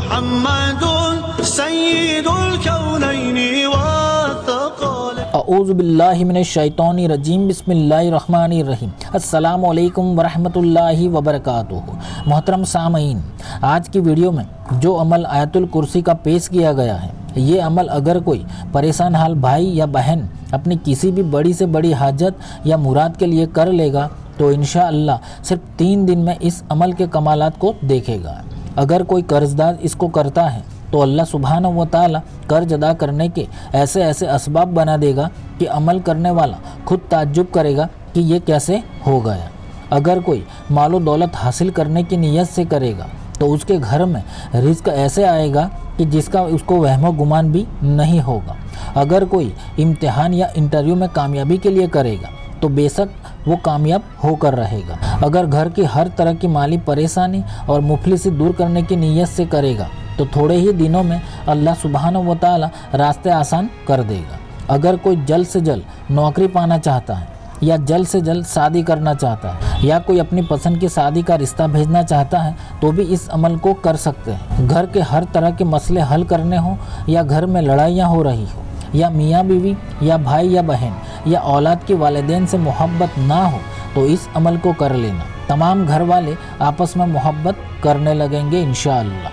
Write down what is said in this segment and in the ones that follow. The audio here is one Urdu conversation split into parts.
محمد سید الکونین والثقلین۔ اعوذ باللہ من الشیطان الرجیم، بسم اللہ الرحمن الرحیم۔ السلام علیکم ورحمۃ اللہ وبرکاتہ۔ محترم سامعین، آج کی ویڈیو میں جو عمل آیت الکرسی کا پیش کیا گیا ہے، یہ عمل اگر کوئی پریشان حال بھائی یا بہن اپنی کسی بھی بڑی سے بڑی حاجت یا مراد کے لیے کر لے گا تو انشاءاللہ صرف 3 دن میں اس عمل کے کمالات کو دیکھے گا۔ اگر کوئی قرض دار اس کو کرتا ہے تو اللہ سبحانہ و تعالی قرض ادا کرنے کے ایسے اسباب بنا دے گا کہ عمل کرنے والا خود تعجب کرے گا کہ یہ کیسے ہو گیا۔ اگر کوئی مال و دولت حاصل کرنے کی نیت سے کرے گا تو اس کے گھر میں رزق ایسے آئے گا کہ جس کا اس کو وہم و گمان بھی نہیں ہوگا۔ اگر کوئی امتحان یا انٹرویو میں کامیابی کے لیے کرے گا تو بے شک وہ کامیاب ہو کر رہے گا۔ اگر گھر کی ہر طرح کی مالی پریشانی اور مفلسی دور کرنے کی نیت سے کرے گا تو تھوڑے ہی دنوں میں اللہ سبحانہ و تعالی راستے آسان کر دے گا۔ اگر کوئی جلد سے جلد نوکری پانا چاہتا ہے یا جلد سے جلد شادی کرنا چاہتا ہے یا کوئی اپنی پسند کی شادی کا رشتہ بھیجنا چاہتا ہے تو بھی اس عمل کو کر سکتے ہیں۔ گھر کے ہر طرح کے مسئلے حل کرنے ہوں یا گھر میں لڑائیاں ہو رہی ہوں یا میاں بیوی یا بھائی یا بہن یا اولاد کے والدین سے محبت نہ ہو تو اس عمل کو کر لینا۔ تمام گھر والے آپس میں محبت کرنے لگیں گے انشاءاللہ۔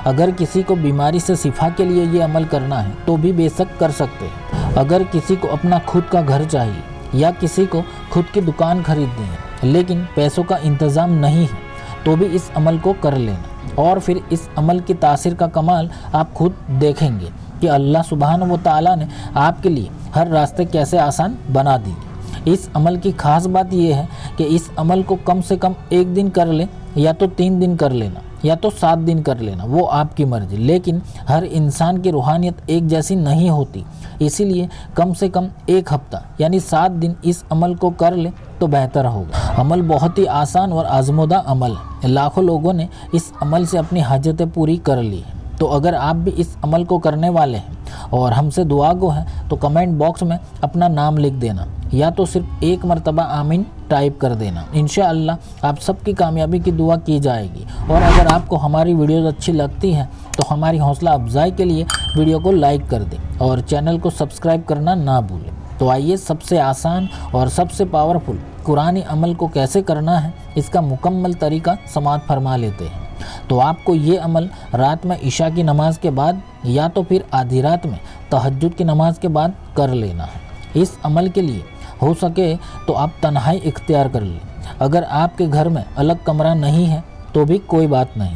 اگر کسی کو بیماری سے شفا کے لیے یہ عمل کرنا ہے تو بھی بے شک کر سکتے ہیں۔ اگر کسی کو اپنا خود کا گھر چاہیے یا کسی کو خود کی دکان خریدنی ہے لیکن پیسوں کا انتظام نہیں ہے تو بھی اس عمل کو کر لینا، اور پھر اس عمل کی تاثیر کا کمال آپ خود دیکھیں گے کہ اللہ سبحانہ و تعالیٰ نے آپ کے لیے ہر راستے کیسے آسان بنا دیے۔ اس عمل کی خاص بات یہ ہے کہ اس عمل کو کم سے کم 1 دن کر لیں یا تو 3 دن کر لینا یا تو 7 دن کر لینا، وہ آپ کی مرضی، لیکن ہر انسان کی روحانیت ایک جیسی نہیں ہوتی، اسی لیے کم سے کم 1 ہفتہ یعنی 7 دن اس عمل کو کر لیں تو بہتر ہوگا۔ عمل بہت ہی آسان اور آزمودہ عمل ہے، لاکھوں لوگوں نے اس عمل سے اپنی حاجتیں پوری کر لی ہیں۔ تو اگر آپ بھی اس عمل کو کرنے والے ہیں اور ہم سے دعا گو ہیں تو کمنٹ باکس میں اپنا نام لکھ دینا یا تو صرف 1 مرتبہ آمین ٹائپ کر دینا۔ انشاءاللہ آپ سب کی کامیابی کی دعا کی جائے گی۔ اور اگر آپ کو ہماری ویڈیوز اچھی لگتی ہیں تو ہماری حوصلہ افزائی کے لیے ویڈیو کو لائک کر دیں اور چینل کو سبسکرائب کرنا نہ بھولیں۔ تو آئیے سب سے آسان اور سب سے پاورفل قرآنی عمل کو کیسے کرنا ہے اس کا مکمل طریقہ سماعت فرما لیتے ہیں۔ تو آپ کو یہ عمل رات میں عشاء کی نماز کے بعد یا تو پھر آدھی رات میں تہجد کی نماز کے بعد کر لینا ہے۔ اس عمل کے لیے ہو سکے تو آپ تنہائی اختیار کر لیں۔ اگر آپ کے گھر میں الگ کمرہ نہیں ہے تو بھی کوئی بات نہیں،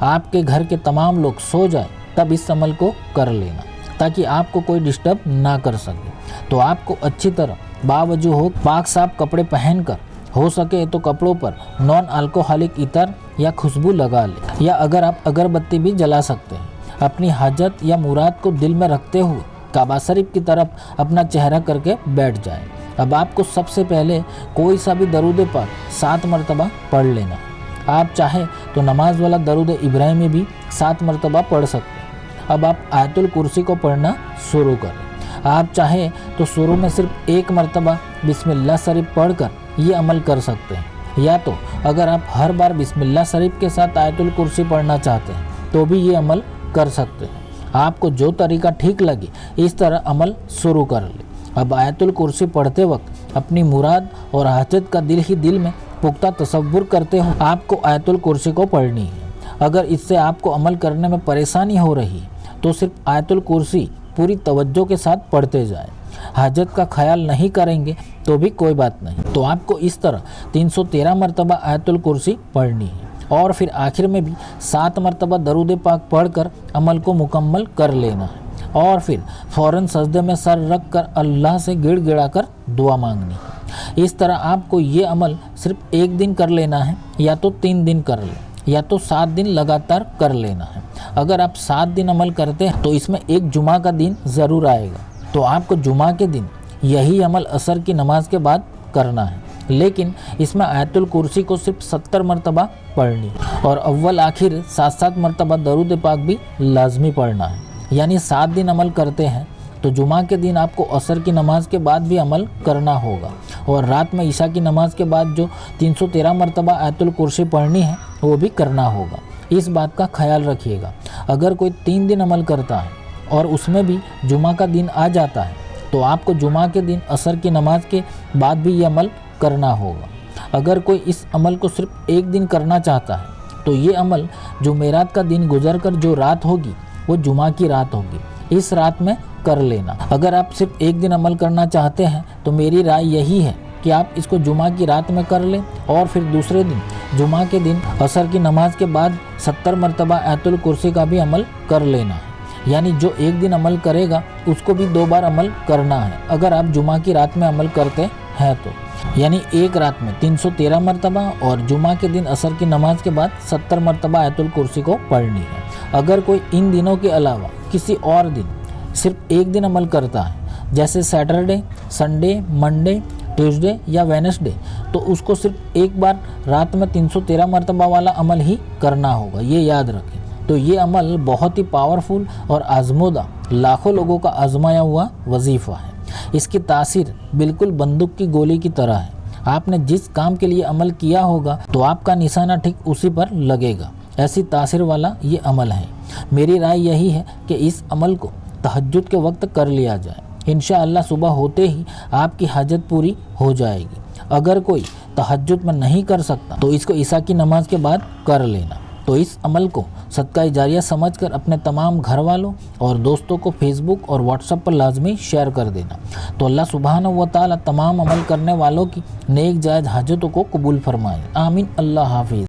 آپ کے گھر کے تمام لوگ سو جائیں تب اس عمل کو کر لینا تاکہ آپ کو کوئی ڈسٹرب نہ کر سکے۔ تو آپ کو اچھی طرح باوجہ ہو پاک صاف کپڑے پہن کر ہو سکے تو کپڑوں پر نان الکوہلک عطر یا خوشبو لگا لیں، یا اگر آپ اگربتی بھی جلا سکتے ہیں۔ اپنی حاجت یا مراد کو دل میں رکھتے ہوئے کعبہ شریف کی طرف اپنا چہرہ کر کے بیٹھ جائیں۔ اب آپ کو سب سے پہلے کوئی سا بھی درود پاک 7 مرتبہ پڑھ لینا ہے۔ آپ چاہیں تو نماز والا درود ابراہیمی بھی 7 مرتبہ پڑھ سکتے ہیں۔ اب آپ آیت الکرسی کو پڑھنا شروع کریں۔ آپ چاہیں تو شروع میں صرف 1 مرتبہ بسم اللہ شریف پڑھ کر یہ عمل کر سکتے ہیں، یا تو اگر آپ ہر بار بسم اللہ شریف کے ساتھ آیت الکرسی پڑھنا چاہتے ہیں تو بھی یہ عمل کر سکتے ہیں۔ آپ کو جو طریقہ ٹھیک لگے اس طرح عمل شروع کر لیں۔ اب آیت الکرسی پڑھتے وقت اپنی مراد اور حاجت کا دل میں پختہ تصور کرتے ہو آپ کو آیت الکرسی کو پڑھنی ہے۔ اگر اس سے آپ کو عمل کرنے میں پریشانی ہو رہی ہے تو صرف آیت الکرسی پوری توجہ کے ساتھ پڑھتے جائیں۔ حاجت کا خیال نہیں کریں گے تو بھی کوئی بات نہیں۔ تو آپ کو اس طرح 313 مرتبہ آیت الکرسی پڑھنی ہے اور پھر آخر میں بھی 7 مرتبہ درود پاک پڑھ کر عمل کو مکمل کر لینا ہے، اور پھر فوراً سجدے میں سر رکھ کر اللہ سے گڑ گڑا کر دعا مانگنی ہے۔ اس طرح آپ کو یہ عمل صرف 1 دن کر لینا ہے یا تو 3 دن کر لیں یا تو 7 دن لگاتار کر لینا ہے۔ اگر آپ 7 دن عمل کرتے ہیں تو اس میں ایک جمعہ کا دن ضرور آئے گا، تو آپ کو جمعہ کے دن یہی عمل عصر کی نماز کے بعد کرنا ہے، لیکن اس میں آیت الکرسی کو صرف 70 مرتبہ پڑھنی اور اول آخر 7 مرتبہ درود پاک بھی لازمی پڑھنا ہے۔ یعنی 7 دن عمل کرتے ہیں تو جمعہ کے دن آپ کو عصر کی نماز کے بعد بھی عمل کرنا ہوگا، اور رات میں عشاء کی نماز کے بعد جو 313 مرتبہ آیت الکرسی پڑھنی ہے وہ بھی کرنا ہوگا۔ اس بات کا خیال رکھیے گا۔ اگر کوئی 3 دن عمل کرتا ہے اور اس میں بھی جمعہ کا دن آ جاتا ہے تو آپ کو جمعہ کے دن عصر کی نماز کے بعد بھی یہ عمل کرنا ہوگا۔ اگر کوئی اس عمل کو صرف ایک دن کرنا چاہتا ہے تو یہ عمل جمعرات کا دن گزر کر جو رات ہوگی وہ جمعہ کی رات ہوگی، اس رات میں کر لینا۔ اگر آپ صرف ایک دن عمل کرنا چاہتے ہیں تو میری رائے یہی ہے کہ آپ اس کو جمعہ کی رات میں کر لیں اور پھر دوسرے دن جمعہ کے دن عصر کی نماز کے بعد 70 مرتبہ آیت الکرسی کا بھی عمل کر لینا ہے، یعنی جو ایک دن عمل کرے گا اس کو بھی 2 بار عمل کرنا ہے اگر آپ جمعہ کی رات میں عمل کرتے ہیں تو، یعنی ایک رات میں 313 مرتبہ اور جمعہ کے دن عصر کی نماز کے بعد 70 مرتبہ آیت الکرسی کو پڑھنی ہے۔ اگر کوئی ان دنوں کے علاوہ کسی اور دن صرف ایک دن عمل کرتا ہے جیسے سیٹرڈے، سنڈے، منڈے، ٹیوزڈے یا وینسڈے تو اس کو صرف ایک بار رات میں 313 مرتبہ والا عمل ہی کرنا ہوگا، یہ یاد رکھیں۔ تو یہ عمل بہت ہی پاورفل اور آزمودہ لاکھوں لوگوں کا آزمایا ہوا وظیفہ ہے۔ اس کی تاثیر بالکل بندوق کی گولی کی طرح ہے، آپ نے جس کام کے لیے عمل کیا ہوگا تو آپ کا نشانہ ٹھیک اسی پر لگے گا، ایسی تاثیر والا یہ عمل ہے۔ میری رائے یہی ہے کہ اس عمل کو تہجد کے وقت کر لیا جائے، انشاءاللہ صبح ہوتے ہی آپ کی حاجت پوری ہو جائے گی۔ اگر کوئی تہجد میں نہیں کر سکتا تو اس کو عشاء کی نماز کے بعد کر لینا۔ تو اس عمل کو صدقہ جاریہ سمجھ کر اپنے تمام گھر والوں اور دوستوں کو فیس بک اور واٹس ایپ پر لازمی شیئر کر دینا۔ تو اللہ سبحانہ و تعالی تمام عمل کرنے والوں کی نیک جائز حاجتوں کو قبول فرمائے، آمین۔ اللہ حافظ۔